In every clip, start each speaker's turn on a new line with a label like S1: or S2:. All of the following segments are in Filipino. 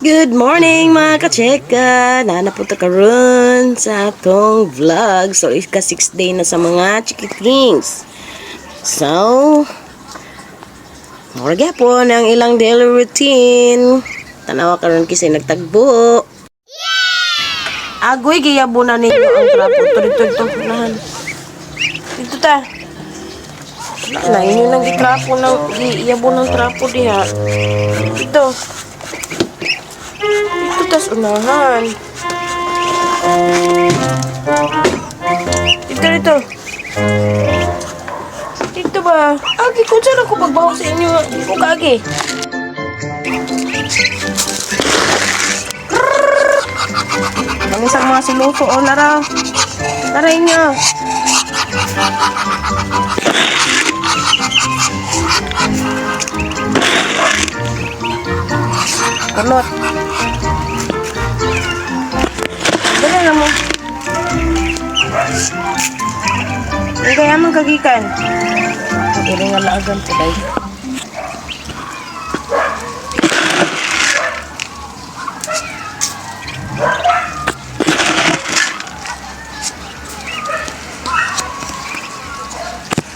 S1: Good morning mga kacheka! Nanapunta karon sa atong vlog. So, ika 6 day na sa mga chikitings. So, morga po ang ilang daily routine. Tanawa karon kasi nagtagbo. Agoy, giyabo na ninyo ang trapo. Ito. Ito ta. Na, inyo nang gitrapo ng giyabo ng trapo diha. Ito. Ito tas unahan. Ito. Ito ba? Agi ko dyan ako pagbaho sa inyo. Hindi ko kagi. Ang isang mga siluso. O, laraw. Taray nyo. Kalot. Dali na mo. Hindi kaya mong kagikan. Hindi nga laagan today.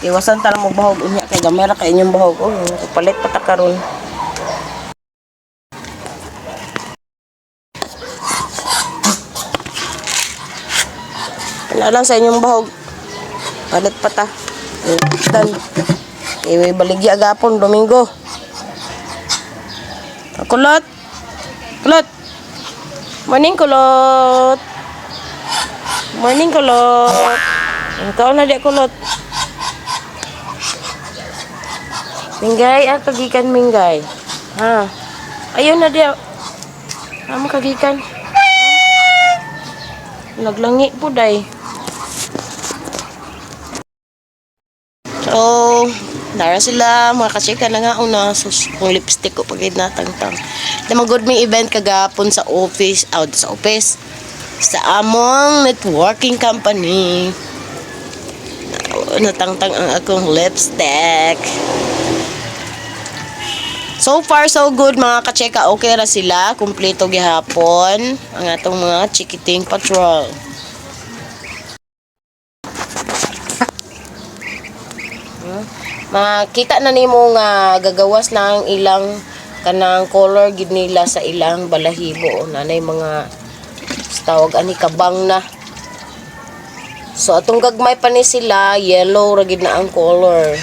S1: Iwasan tala mo bahog unya kay gamera kay inyong bahog. Oh, kapalit patakaron. Wala lang sa inyong bahog. Palit pa ta. Dan. Iwi baligya agapon Domingo. Kulot. Morning kulot. Ikaw na di kulot. Minggay, kagikan minggay. Ha. Ayun na dia. Amo kagikan. Naglangi po day. So, dara sila mga kachika na nga una so kung lipstick ko pagid natangtang. Damagod may event kagapon sa office, sa among networking company. Natangtang ang akong lipstick. So far, so good mga kacheka. Okay ra sila. Kumpleto gihapon ang atong mga chikiting patrol. Makita na nimo nga gagawas na ang ilang kanang color gid nila sa ilang balahibo. Nanay mga tawag ani kabang na. So atong gagmay pa ni sila, yellow ra gid na ang color.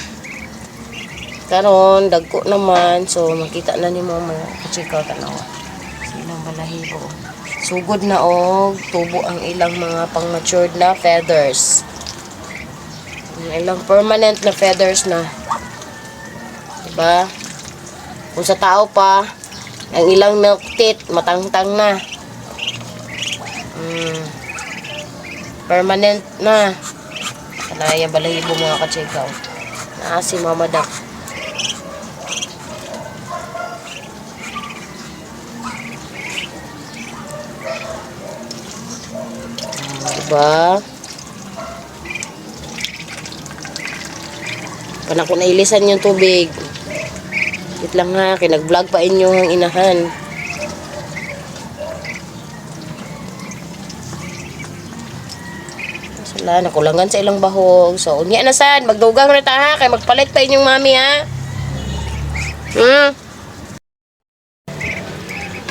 S1: Karon dagko naman, so makita na nimo mga kachika tanawa sa ilang balahibo. Sugod na og tubo ang ilang mga pang-matured na feathers. Ang ilang permanent na feathers na. Diba? Kung sa tao pa, ang ilang milk teeth matangtang na. Permanent na. Kanaya balahibo mga kachika. Si Mama Dak. Diba? Panak ko nailisan yung tubig. Wait lang ha, kinag-vlog pa inyo ang inahan. Sala, nakulangan sa ilang bahog. So, unya na sad, magdugang na ta ha, kay magpalit pa inyong mami ha.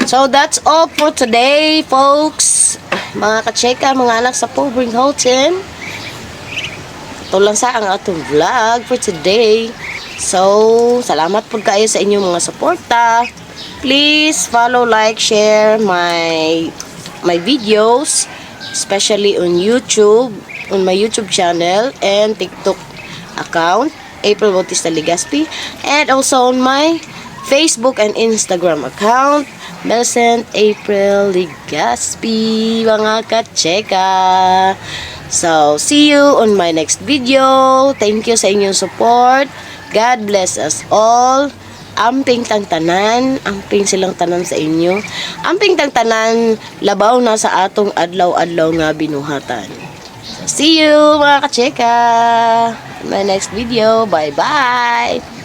S1: So, that's all for today, folks. Mga kacheka, mga anak sa Pobring Holton. Ito lang sa ang atong vlog for today. So, salamat po kayo sa inyong mga suporta. Please follow, like, share my videos, especially on YouTube, on my YouTube channel and TikTok account, April Bautista Legaspi, and also on my Facebook and Instagram account, Millicent April Legaspi, mga kacheka. So, see you on my next video. Thank you sa inyong support. God bless us all. Amping tang tanan, amping silang tanan sa inyo. Amping tang tanan, labaw na sa atong adlaw-adlaw nga binuhatan. So, see you mga kacheka. In my next video. Bye-bye.